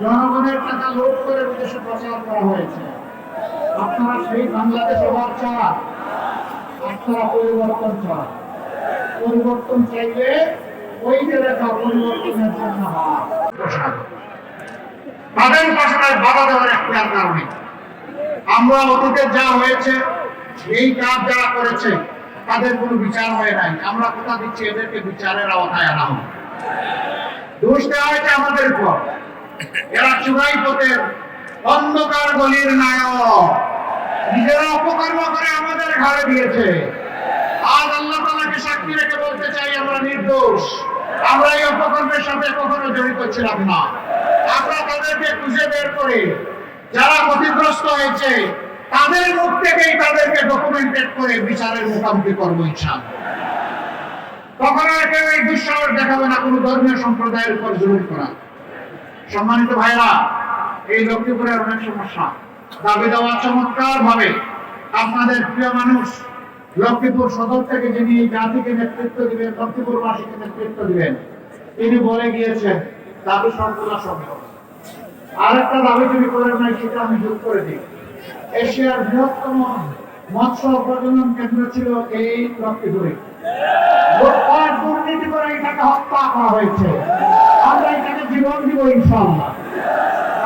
জনগণের টাকা লুট করে বিদেশে প্রচার করা হয়েছে। আপনারা সেই বাংলাদেশ হওয়ার চান, আপনারা পরিবর্তন চান। পরিবর্তন চাইলে ওই যে লেখা পরিবর্তনের জন্য তাদের ভাষায় বাধা দেওয়ার একটা কারণে আমরা অতীতে যা হয়েছে এই কাজ যারা করেছে তাদের কোনো বিচার হয় নাই। আমরা কথা দিচ্ছি এদেরকে বিচারের আওতায় আনা হোক। দোষ দেওয়া হয়েছে আমাদের উপর। এরা চুরাই পথের অন্ধকার গলির নায়ক, নিজেরা অপকর্ম করে আমাদের ঘাড়ে দিয়েছে। আজ আল্লাহ তাআলাকে সাক্ষী রেখে বলতে চাই আমরা নির্দোষ। আমরা এই অপকর্মের সাথে কখনো জড়িত ছিলাম না। আমরা তাদেরকে খুঁজে বের করে যারা ক্ষতিগ্রস্ত হয়েছে তাদের মুখ থেকেই তাদেরকে ডকুমেন্টেড করে বিচারের মুখোমুখি করবো ইনশাআল্লাহ। কখনো আর কেউ এই দুঃসাহস দেখাবে না কোনো ধর্মীয় সম্প্রদায়ের উপর জুলুম করা। সম্মানিত ভাইরা, এই লক্ষ্মীপুরের অনেক সমস্যা দাবি দেওয়া চমৎকার ভাবে আপনাদের প্রিয় মানুষ লক্ষ্মীপুর সদর থেকে যিনি জাতিকে নেতৃত্ব দিবেন, লক্ষ্মীপুরবাসীকে নেতৃত্ব দিবেন, তিনি বলে গিয়েছেন দাবি সর্বদা সম্ভব। আরেকটা দাবি যদি করেন নাই সেটা আমি যোগ করে দিই। এশিয়ার বৃহত্তম মৎস্য প্রজনন কেন্দ্র ছিল এই লক্ষ্মীপুরে। দুর্নীতি করে এটাকে হত্যা করা হয়েছে। আমরা এটাকে জীবন দিব ইনশাআল্লাহ।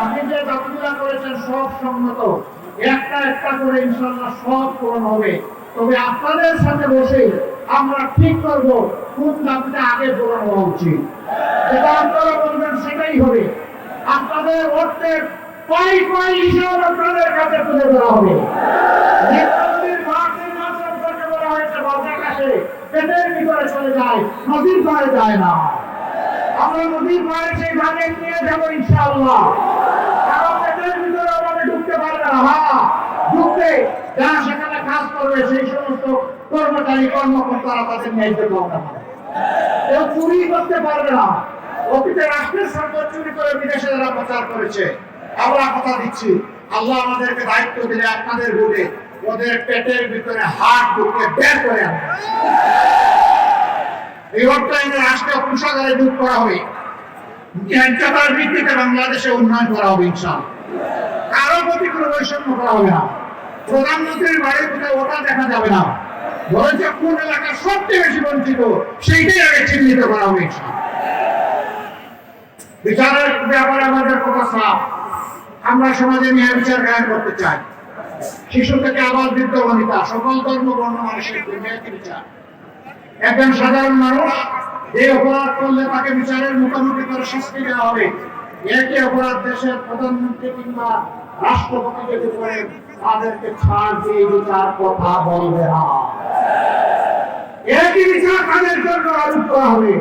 আপনি যে দাবিগুলো করেছেন সব সম্মত, একটা একটা করে ইনশাআল্লাহ সব পূরণ হবে। তবে আপনাদের সাথে বসে আমরা ঠিক করব কোন দাবিটা আগে পূরণ হওয়া উচিত। যেটা আপনারা বলবেন সেটাই হবে। আপনাদের অর্থের পাই পাই হিসাব আপনাদের কাছে তুলে ধরা হবে। পেটের ভিতরে চলে যায়, নদীর পাড়ে যায় না। আমরা নদীর পাড়ে সেই ধানে নিয়ে যাবো ইনশাআল্লাহ। কারণ পেটের ভিতরে আমাদের ঢুকতে পারবে না। হ্যাঁ, ঢুকতে যারা সেখানে কাজ করবে সেই সমস্ত কর্মচারী কর্মকর্তারা তাদের ন্যায্য পাওনা পাবে। কেউ চুরি করতে পারবে না। অতীতে রাষ্ট্রের সম্পদ চুরি করে বিদেশে যারা প্রচার করেছে, আমরা কথা দিচ্ছি আল্লাহ আমাদেরকে দায়িত্ব দিলে আপনাদের ভোটে ওদের পেটের ভিতরে হাত ঢুকে বের করে আনবে। এই অর্থায়নে রাষ্ট্রীয় কোষাগারে যোগ করা হবে। ন্যায্যতার ভিত্তিতে বাংলাদেশে উন্নয়ন করা হবে ইনশাআল্লাহ। কারো প্রতি কোনো বৈষম্য করা হবে না। প্রধানমন্ত্রীর বাড়ির কোথাও ওটা দেখা যাবে না। বরঞ্চ কোন এলাকা সবচেয়ে বেশি বঞ্চিত সেইটাই আগে চিহ্নিত করা হবে ইনশাআল্লাহ। বিচারের ব্যাপারে আমাদের কথা সাফ। আমরা সমাজে ন্যায় বিচার কায়েম করতে চাই। শিশু থেকে আবার বৃদ্ধ বনিতা সকল ধর্ম বর্ণ মানুষের ন্যায় বিচার। একজন সাধারণ মানুষ যে অপরাধ করলে তাকে বিচারের মুখোমুখি করে শাস্তি দেওয়া হবে। একই অপরাধ দেশের প্রধানমন্ত্রী কিংবা রাষ্ট্রপতি যদি করে তাদেরকে ছাড় দিয়ে বিচার কথা বলবে না। একই বিচার তাদের জন্য আরোপ করা হবে।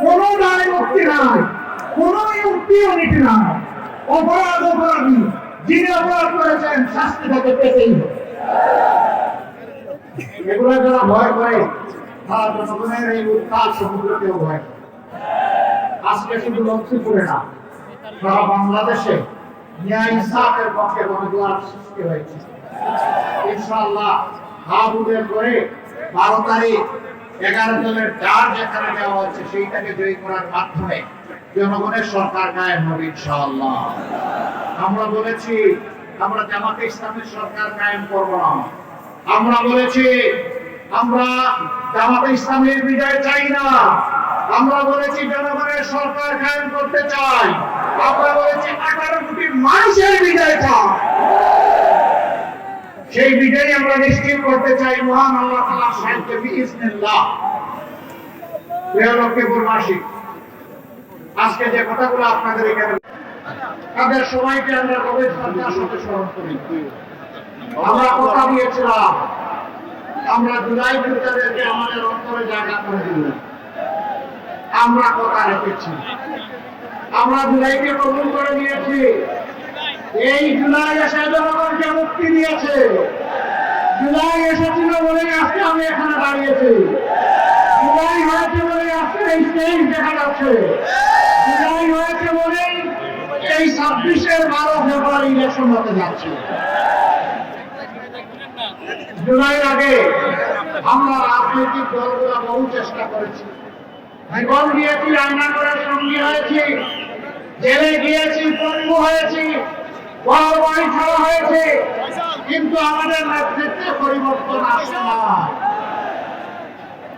কোন দায় মুক্তি নাই, কোন মুক্তিও নীতি নাই। অপরাধ অপরাধী, যিনি অপরাধ করেছেন শাস্তি তাকে পেতেই হবে। এগুলো যারা ভয় করে তারা জনগণের এই উত্তাল সমুদ্রকেও ভয় করে। আজকে শুধু লক্ষ্মীপুরে না, সারা বাংলাদেশে ন্যায় ইনসাফের পক্ষে গণজোয়ার সৃষ্টি হয়েছে। ইনশাআল্লাহ হাবুদের করে 12 তারিখ 11 জনের চার যেখানে দেওয়া হচ্ছে সেইটাকে জয়ী করার মাধ্যমে জনগণের সরকার কায়েম হবে ইনশাআল্লাহ। আমরা বলেছি আমরা জামাতে ইসলামের সরকার কায়েম করব না। আমরা বলেছি আমরা জামাতে ইসলামের বিজয় চাই না। আমরা বলেছি জনগণের সরকার কায়েম করতে চাই। আমরা বলেছি 18 কোটি মানুষের বিজয় চাই। সেই বিজয় আমরা নিশ্চিত করতে চাই মহান আল্লাহ তাআলার সাহায্যে বিইজনিল্লাহ। প্রিয় লক্ষ্মীপুরবাসী, আজকে যে কথাগুলো আপনাদের এখানে তাদের সবাইকে আমরা গভীর শ্রদ্ধার সাথে স্মরণ করি। আমরা কথা দিয়েছিলাম আমরা জুলাই যোদ্ধাদেরকে আমাদের অন্তরে জায়গা করে দিব। আমরা কথা রেখেছি। আমরা জুলাইকে কবুল করে নিয়েছি। এই জুলাই এসে জনগণকে মুক্তি দিয়েছে। জুলাই এসেছিল বলেই আজকে আমি এখানে দাঁড়িয়েছি। জুলাই হয়েছে বলেই আজকে এই স্টেজ দেখা যাচ্ছে। জুলাই হয়েছে বলেই এই 26-এর 12 ফেব্রুয়ারি ইলেকশন হতে যাচ্ছে। জুলাইয়ের আগে আমরা রাজনৈতিক দলগুলো বহু চেষ্টা করেছি। জীবন দিয়েছি, রান্না করে সঙ্গী হয়েছি, জেলে গিয়েছি, পঙ্গু হয়েছি, বড় বাড়ি ছাড়া হয়েছে, কিন্তু আমাদের নেতৃত্বে পরিবর্তন আসে না।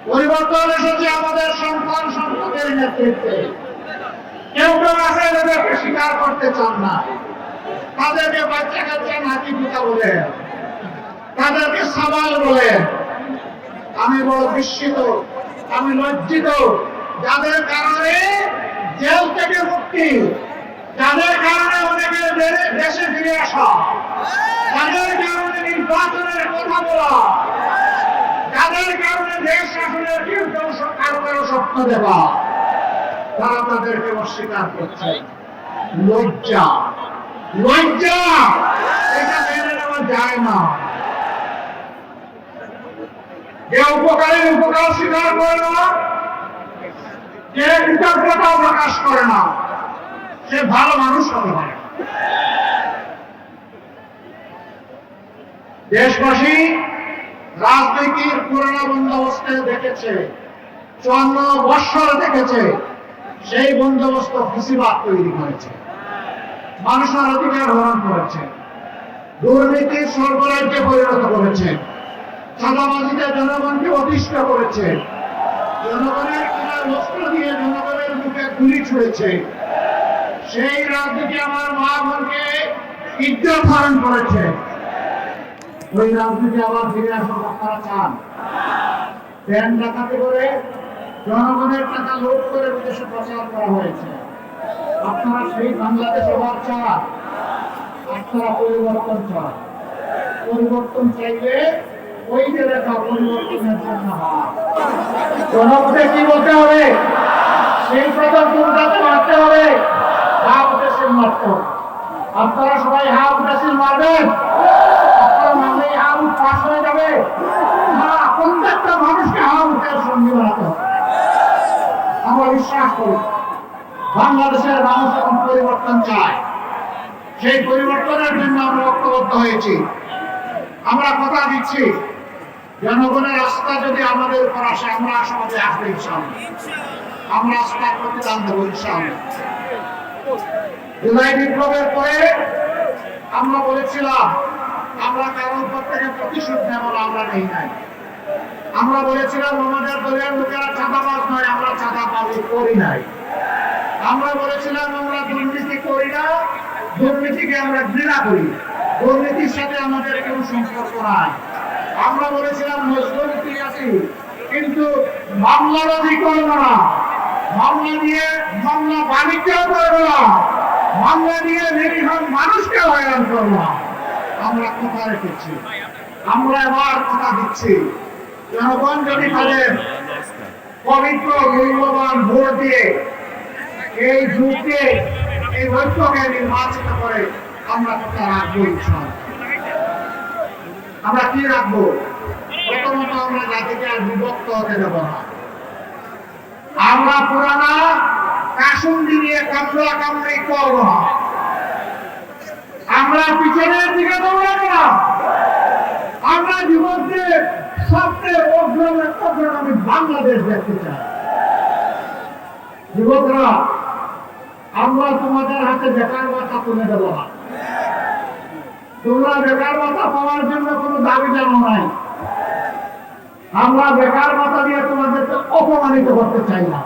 পরিবর্তন এসেছে আমাদের সন্তান সন্ততির নেতৃত্বে। কেউ কেউ আছে এদেরকে স্বীকার করতে চান না, তাদেরকে বাচ্চা কাচ্চা নাতি পিতা বলে, তাদেরকে সাবাল বলে। আমি বড় বিস্মিত, আমি লজ্জিত, যাদের কারণে জেল থেকে মুক্তি, যাদের কারণে অনেকের দেশে ফিরে আসা, যাদের কারণে নির্বাচনের কথা বলা, যাদের কারণে দেশ শাসনের কেউ কেউ কারো কারো স্বপ্ন দেওয়া, তারা তাদেরকে অস্বীকার করছে। লজ্জা, লজ্জা, এটা মেনে নেওয়া যায় না। যে উপকারের উপকার স্বীকার করে না, যে কৃতজ্ঞতা প্রকাশ করে না, সে ভালো মানুষ হতে পারে। দেশবাসী রাজনীতির পুরোনো বন্দোবস্তে দেখেছে, 54 বৎসর দেখেছে, সেই বন্দোবস্ত ফ্যাসিবাদ তৈরি করেছে, মানুষের অধিকার হরণ করেছে, দুর্নীতির সর্বরাজ্যে পরিণত করেছে, চাঁদাবাজিতে জনগণকে অতিষ্ঠ করেছে, জনগণের কিনা বস্ত্র দিয়ে জনগণের মুখে গুলি ছুঁড়েছে। সেই রাজনীতি আমার মা বোনকে ইজ্জত হরণ করেছে। ওই রাজনীতি আবার ফিরে আসার আপনারা চান? ব্যাংক ডাকাতি করে জনগণের টাকা লুট করে বিদেশে প্রচার করা হয়েছে। আপনারা সেই বাংলাদেশ আবার চান? আপনারা পরিবর্তন চান। পরিবর্তন চাইলে ওই যে লেখা পরিবর্তনের জন্য জনগণকে কি বলতে হবে? সেই প্রথম ভূমিকাতে মারতে হবে, হা উদাসীন মারত। আপনারা সবাই হা উদাসীন মারবেন? আপনারা মারলেই হা উঠ পাশ হয়ে যাবে? হ্যাঁ, প্রত্যেকটা মানুষকে হা উঠের সঙ্গী বানাতে হবে। আমরা বিশ্বাস করি বাংলাদেশের মানুষ এখন পরিবর্তন চায়। সেই পরিবর্তনের জন্য আমরা ঐক্যবদ্ধ হয়েছি। আমরা কথা দিচ্ছি, জনগণের আস্থা যদি আমাদের উপর আসে, আমরা আশাবাদী আসবে ইনশাআল্লাহ। আমরা আস্থার প্রতিদান দেবো ইনশাআল্লাহ। জুলাই বিপ্লবের পরে আমরা বলেছিলাম আমরা কারোর উপর থেকে প্রতিশোধ নেব না, আমরা নেই নাই। আমরা বলেছিলাম আমাদের দলের লোকেরা চাঁদাবাজ নয়, আমরা চাঁদাবাজি করি নাই। আমরা বলেছিলাম আমরা দুর্নীতি করি না, দুর্নীতিকে আমরা ঘৃণা করি, দুর্নীতির সাথে আমাদের কোনো সম্পর্ক নাই। আমরা বলেছিলাম মজবুতি আছি, কিন্তু মামলাবাজি করবো না, মামলা দিয়ে মামলা বাণিজ্য করবো না, মামলা দিয়ে নিরীহ মানুষকে হয়রান করবো না। আমরা কথা রেখেছি, আমরা এবার কথা দিচ্ছি, জনগণ যদি তাদের পবিত্র মূল্যবান ভোট দিয়ে এই যুগকে, এই ঐক্যকে নির্বাচিত করে আমরা কথা রাখবো ইনশাআল্লাহ। আমরা কি রাখবো? প্রথমত আমরা জাতিকে আর বিভক্ত হতে দেব না। আমরা পুরানা কাসুন্দি নিয়ে কামড়া কামড়ি করবো না। আমরা পিছনের দিকে দৌড়াবো না। আমরা জীবনকে সবচেয়ে অগ্রগামী বাংলাদেশ দেখতে চাই। যুবকরা, আমরা তোমাদের হাতে বেকার ভাতা তুলে দেব না। তোমরা বেকার ভাতা পাওয়ার জন্য কোনো দাবি জানো নাই। আমরা বেকার ভাতা দিয়ে তোমাদেরকে অপমানিত করতে চাই না।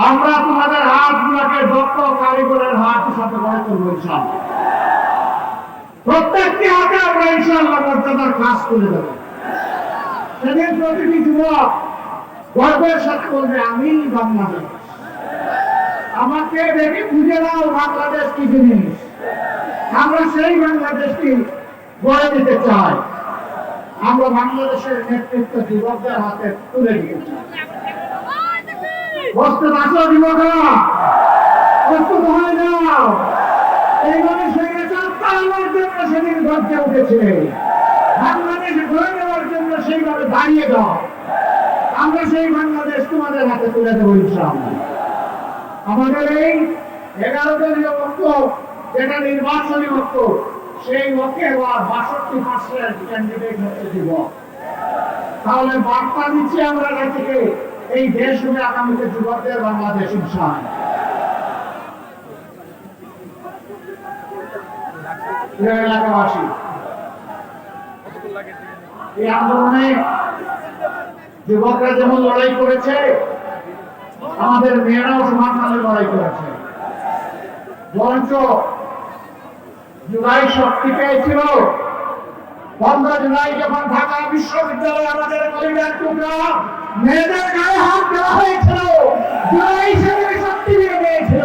আমরা তোমাদের হাতগুলোকে দক্ষ কারিগরের হাত হিসাবে গড়ে তুলব ইনশাআল্লাহ। প্রত্যেকটি হাতে আমরা ইনশাআল্লাহ মর্যাদার কাজ করে দেব। সেদিন প্রতিটি যুবক গর্বের সাথে বলবে, আমি বাংলাদেশ। আমাকে দেখে বুঝে নাও বাংলাদেশ কি জিনিস। আমরা সেই বাংলাদেশকে গড়ে দিতে চাই। আমরা বাংলাদেশের নেতৃত্ব যুবকদের হাতে তুলে দিতে চাই। প্রস্তুত আছো যুবকরা? প্রস্তুত হয়ে যাও। এইভাবে আমার জন্য সেদিন গর্জে উঠেছে। বাংলাদেশ গড়ে দেওয়ার জন্য সেইভাবে দাঁড়িয়ে যাও। আমরা সেই বাংলাদেশ তোমাদের হাতে তুলে দেবো ইনশাআল্লাহ। আমাদের এই 11 দলীয় ঐক্য, যেটা নির্বাচনী ঐক্য, সেই ঐক্যে এবার 62% ক্যান্ডিডেট হচ্ছে যুবক। তাহলে বার্তা দিচ্ছি আমরা জাতিকে, এই দেশ হবে আগামীতে যুবকদের বাংলাদেশ ইনশাআল্লাহ। এলাকাবাসী এই আন্দোলনে যুবকরা যেমন লড়াই করেছে, আমাদের মেয়েরাও সমানভাবে লড়াই করেছে। বরঞ্চ জুলাই শক্তি পেয়েছিল 15 জুলাই যখন ঢাকা বিশ্ববিদ্যালয়ে আমাদের কলিজার টুকরা মেয়েদের গায়ে হাত দেওয়া হয়েছিল, জুলাই সেদিন শক্তি দিয়ে দিয়েছিল।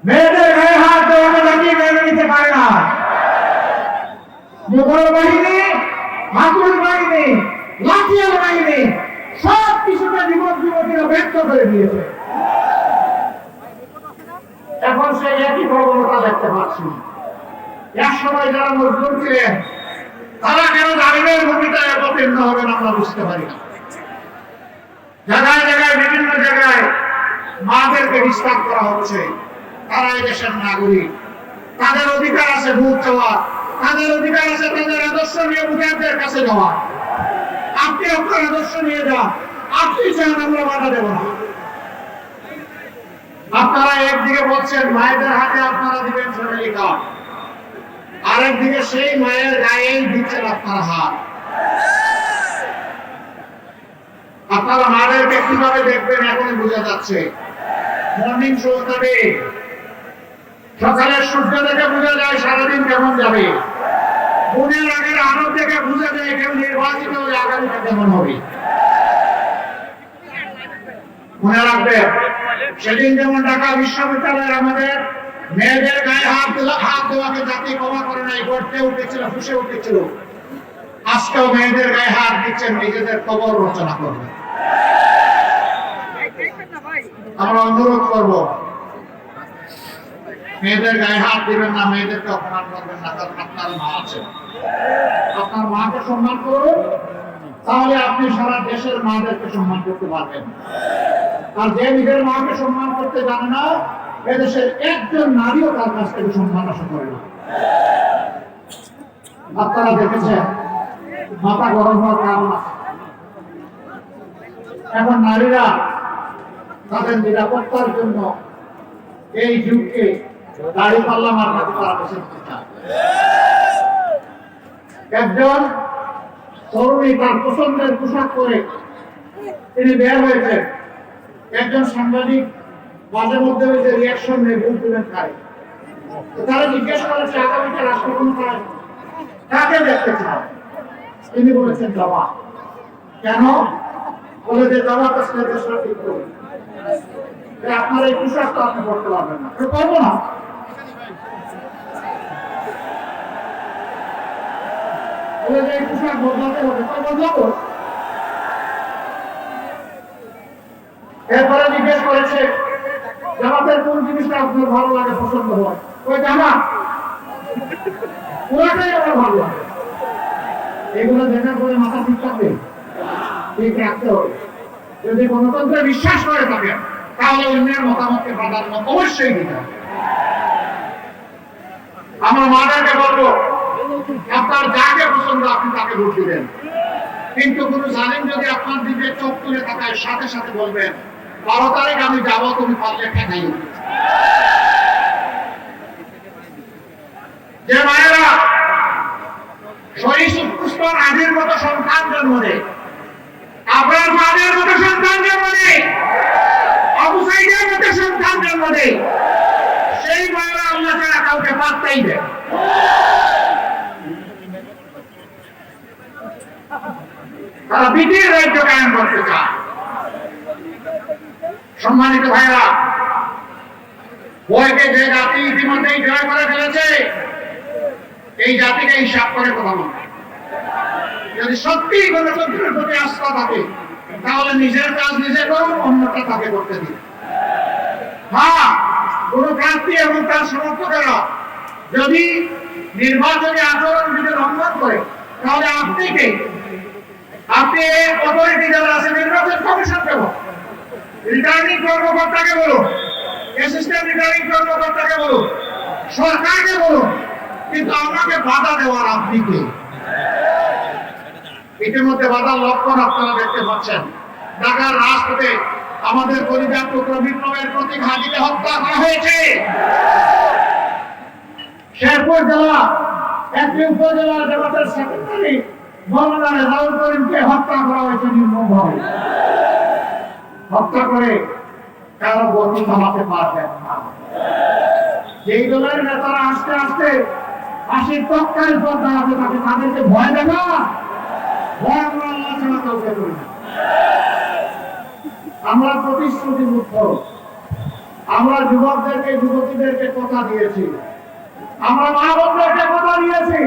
মেয়েদের গায়ে হাত দেওয়াটা নাকি মেনে নিতে পারে না। মুঘল বাহিনী, হাতুড়ি বাহিনী, লাঠিয়াল বাহিনী সব কিছুটা যুবক যুবতীরা ব্যক্ত করে দিয়েছে। এখন সেই একই প্রবণতা দেখতে পাচ্ছি। এক সময় যারা মজলুম ছিলেন তারা কেন জালিমের ভূমিকায় অবতীর্ণ হবেন আমরা বুঝতে পারি না। জায়গায় জায়গায় বিভিন্ন জায়গায় মাদেরকে বিস্তার করা হচ্ছে। তারা এই দেশের নাগরিক, তাদের অধিকার আছে ভোট চাওয়া, তাদের অধিকার আছে তাদের আদর্শ নিয়ে ভোটারদের কাছে যাওয়া। আপনি আপনার আদর্শ নিয়ে যান, আপনি চান, আমরা বাধা দেব না। আপনারা একদিকে বলছেন মায়েদের হাতে আপনারা দিবেন ফ্যামিলি কার্ড, আরেকদিকে সেই মায়ের গায়েই দিচ্ছেন আপনারা হাত। আপনারা মায়েদেরকে কিভাবে দেখবেন এখনই বোঝা যাচ্ছে। মর্নিং শো হবে, সকালের সূর্য দেখে বোঝা যায় সারাদিন কেমন যাবে। বোনের আগের আলো দেখে বোঝা যায় কেউ নির্বাচিত হলে আগামীটা কেমন হবে। মনে রাখবেন, সেদিন যেমন ঢাকা বিশ্ববিদ্যালয়ের আমাদের মেয়েদের গায়ে হাত দেওয়াকে জাতি ক্ষমা করে নাই, গড়তে উঠেছিল, ফুসে উঠেছিল। আজকেও মেয়েদের গায়ে হাত দিচ্ছেন নিজেদের কবর রচনা করবে। আমরা অনুরোধ করব, মেয়েদের গায়ে হাত দিবেন না, মেয়েদেরকে অপমান করবেন না, কারণ আপনার মা আছে। আপনার মাকে সম্মান করুন, তাহলে আপনি সারা দেশের মাদেরকে সম্মান করতে পারবেন। আর যে নিজের মাকে সম্মান করতে জানে না, এদেশের একজন নারীও তার কাছ থেকে সম্মান আশা করে না। আপনারা দেখেছেন মাথা গরম হওয়ার কারণ আছে। এখন নারীরা তাদের নিরাপত্তার জন্য এই যুগকে দাড়ি পাল্লা মারতে তারা বেছে নিতে চায়। একজন তরুণী তার পছন্দের পোশাক পরে তিনি বের হয়েছেন। একজন সাংবাদিক মাঝে মধ্যে যে রিয়াকশন নেই, ভুল তুলে খায়। তারা জিজ্ঞেস করেছে আগামীতে রাষ্ট্রক্ষমতায় কাকে দেখতে চায়? তিনি বলেছেন জবা। কেন? বলে যে জবা তো দেশটা ঠিক করবে। আপনার এই পোশাক তো আপনি করতে পারবেন না, করবো না। বলে যে এই পোশাক বদলাতে হবে, তো বদলাবো। এরপরে জিজ্ঞেস করেছে জামাতের কোন জিনিসটা আপনার ভালো লাগে, পছন্দ হয়? ওই জামা, পুরাটাই আমার ভালো লাগে। এগুলো দেখার পরে মাথা ঠিক থাকবে, ঠিক রাখতে হবে। যদি গণতন্ত্রে বিশ্বাস করে থাকেন তাহলে অন্যের মতামতকে প্রাধান্য অবশ্যই দিতে হবে। আমরা মাদেরকে বলবো, আপনার যাকে পছন্দ আপনি তাকে ভোট দিবেন, কিন্তু কোন জালিম যদি আপনার দিকে চোখ তুলে থাকায় সাথে সাথে বলবেন 12 তারিখ আমি যাবো, তুমি পারলে ঠেকাই। যে মায়েরা শহীদ পুষ্পর আদির মতো সন্তান জন্ম দেয়, আপনার মাদের মতো সন্তান জন্ম দেয়, আবু সাইদের মতো সন্তান জন্ম দেয়, সেই মায়েরা আল্লাহ ছাড়া কাউকে পাত্তাই দেয়। তারা বিধির রাজ্য কায়েম করতে চায়। সম্মানিত ভাইরা, বইকে যে জাতি ইতিমধ্যেই জয় করে ফেলেছে, এই জাতিকে হিসাব করে কথা বলবে। যদি সত্যি গণতন্ত্রের প্রতি আস্থা থাকে তাহলে নিজের কাজ নিজে করুন, অন্যটা তাকে করতে দিন। হ্যাঁ, কোন প্রার্থী এবং তার সমর্থকেরা যদি নির্বাচনী আচরণ বিধি লঙ্ঘন করে তাহলে আপনি কে? আপনি অথরিটি যারা আছে, নির্বাচন কমিশনকে বলুন, রিটার্নিং কর্মকর্তাকে বলুন, অ্যাসিস্ট্যান্ট রিটার্নিং কর্মকর্তাকে বলুন, সরকারকে বলুন, কিন্তু আমাকে বাধা দেওয়ার আপনি কে? ইতিমধ্যে বাধার লক্ষণ আপনারা দেখতে পাচ্ছেন। ঢাকার রাজপথে আমাদের পরিবার টুকরো বিপ্লবের প্রতীক হাজিকে হত্যা করা হয়েছে। শেরপুর জেলা একটি উপজেলার জামাতের সেক্রেটারি মৌলানা রেজাউল করিমকে হত্যা করা হয়েছে নির্মমভাবে। হত্যা করে কারো গতি থামাতে পারবেন না। যেই দলের নেতারা আস্তে আস্তে ফাঁসির তক্তার উপর দাঁড়াতে থাকে তাদেরকে ভয় দেখা, ভয় আমরা আল্লাহ ছাড়া কাউকে করি না। আমরা প্রতিশ্রুতি মুক্ত, আমরা যুবকদেরকে যুবতীদেরকে কথা দিয়েছি, আমরা মা বোনদেরকে কথা দিয়েছি,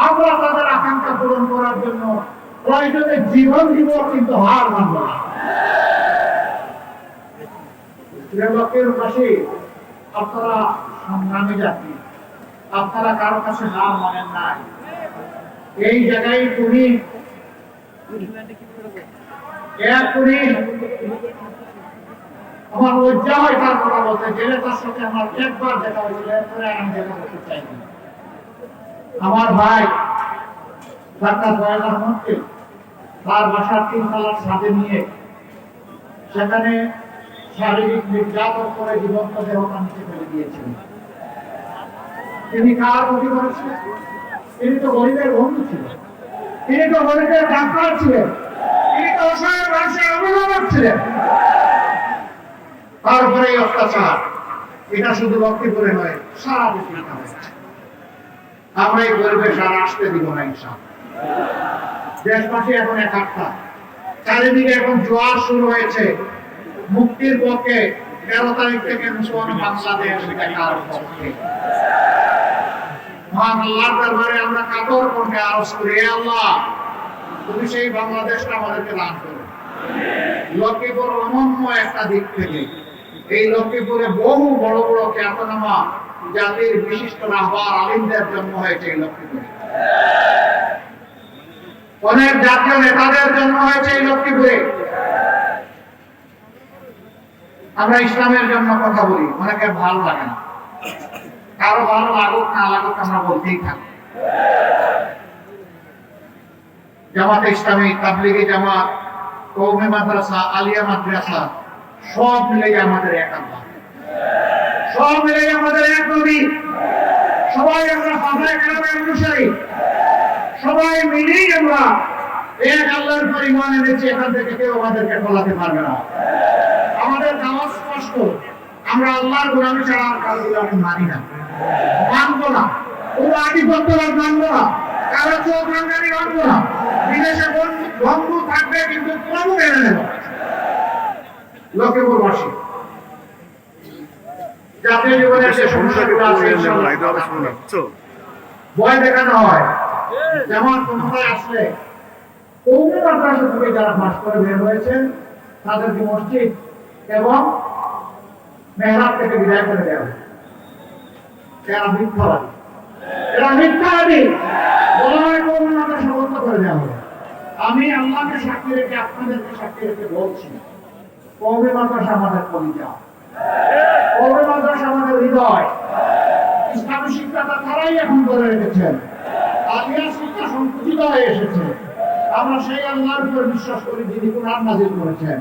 আমরা তাদের আকাঙ্ক্ষা পূরণ করার জন্য প্রয়োজনে জীবন দিব, কিন্তু হার মানব না। লোকের পাশে আপনারা সংগ্রামী জাতি, আপনারা কারো কাছে হার মানেন নাই। এই জায়গায় তুমি আমার লজ্জা হয় তার কথা বলতে, জেলে তার সাথে আমার একবার দেখা হয়েছিল, এরপরে আমি দেখা করতে চাইনি। আমার ভাই ডাক্তার জয়াল আহমদকে তার বাসার 3 তলার ছাদে নিয়ে সেখানে শারীরিক নির্যাতন করে জীবন্ত দেহটা নিচে ফেলে দিয়েছিলেন। তিনি কার ক্ষতি করেছিলেন? তিনি তো গরিবের বন্ধু ছিলেন, তিনি তো গরিবের ডাক্তার ছিলেন, তিনি তো অসহায় মানুষের অভিভাবক ছিলেন। তারপরে এই অত্যাচার, এটা শুধু লক্ষ্মীপুরে নয়, সারা দেশে আমরা এই পরিবেশ আর আসতে দিব না ইনশাআল্লাহ। দেশবাসী এখন একাত্তা, চারিদিকে এখন জোয়ার শুরু হয়েছে মুক্তির পক্ষে। 13 তারিখ থেকে মুসলমান বাংলাদেশ দেখার পক্ষে। মহান আল্লাহর দরবারে আমরা কাতর কণ্ঠে আরজ করি, হে আল্লাহ, তুমি সেই বাংলাদেশটা আমাদেরকে দান করো। লক্ষ্মীপুর অনন্য একটা দিক থেকে, এই লক্ষ্মীপুরে বহু বড় বড় খ্যাতনামা জাতির বিশিষ্ট রাহবার আলিমদের জন্ম হয়েছে এই লক্ষ্মীপুরে। অনেক জাতীয় নেতাদের জন্ম হয়েছে এই লক্ষ্মীপুরে। আমরা ইসলামের জন্য কথা বলি, অনেকের ভালো লাগে না, কারো ভালো লাগুক না লাগুক আমরা বলতেই থাকি। জামাতে ইসলামী, তাবলিগি জামাত, কওমি মাদ্রাসা, আলিয়া মাদ্রাসা সব মিলেই আমাদের এক আল্লাহ, সব মিলেই আমাদের এক নবী। সবাই আমরা ফাজায়ে কেরামের অনুসারী, সবাই মিলেই আমরা এক আল্লাহর উপর ঈমান এনেছি। এখান থেকে কেউ আমাদেরকে ফলাতে পারবে না। আমাদের দাওয়াত স্পষ্ট, আমরা আল্লাহর গোলামি ছাড়া আর কাউকে আমি মানি না, মানবো না, কোনো আধিপত্যবাদ মানবো না, কারো চোখ রাঙানি মানবো না। বিদেশে বন্ধু থাকবে কিন্তু কোনো মেনে নেব। লক্ষ্মীপুরবাসী জাতীয় জীবনের যে সমস্যাগুলো আছে ভয় দেখানো হয়। যেমন ক্ষমতায় আসলে কওমি মাদ্রাসা থেকে যারা পাস করে বের হয়েছেন তাদেরকে মসজিদ এবং মেহরাব থেকে বিদায় করে দেওয়া হয়। এরা মিথ্যাবাদী, এরা মিথ্যাবাদী, বলা হয় কওমি মাদ্রাসা বন্ধ করে দেওয়া হবে। আমি আল্লাহকে সাক্ষী রেখে আপনাদেরকে সাক্ষী রেখে বলছি, কওমি মাদ্রাসা আমাদের পরিচয়, কওমি মাদ্রাসা আমাদের হৃদয়। ইসলামী শিক্ষাটা তারাই এখন ধরে রেখেছেন, আলিয়া শিক্ষা সংকুচিত হয়ে এসেছে। আমরা সেই আল্লাহর উপর বিশ্বাস করি যিনি কোরআন নাযিল করেছেন।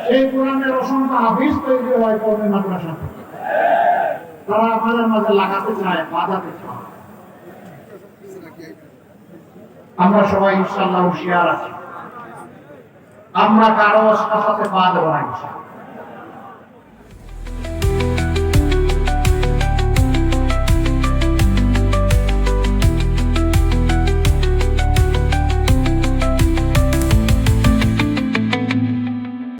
সেই কোরআনের অসংখ্য হাফিজ তৈরি হয় কওমি মাদ্রাসা থেকে। তারা আমাদের মাঝে লাগাতে চায়, বাঁধাতে চায়। আমরা সবাই ইনশাআল্লাহ হুঁশিয়ার আছি, আমরা কারো সাথে পা দেব না ইনশাআল্লাহ।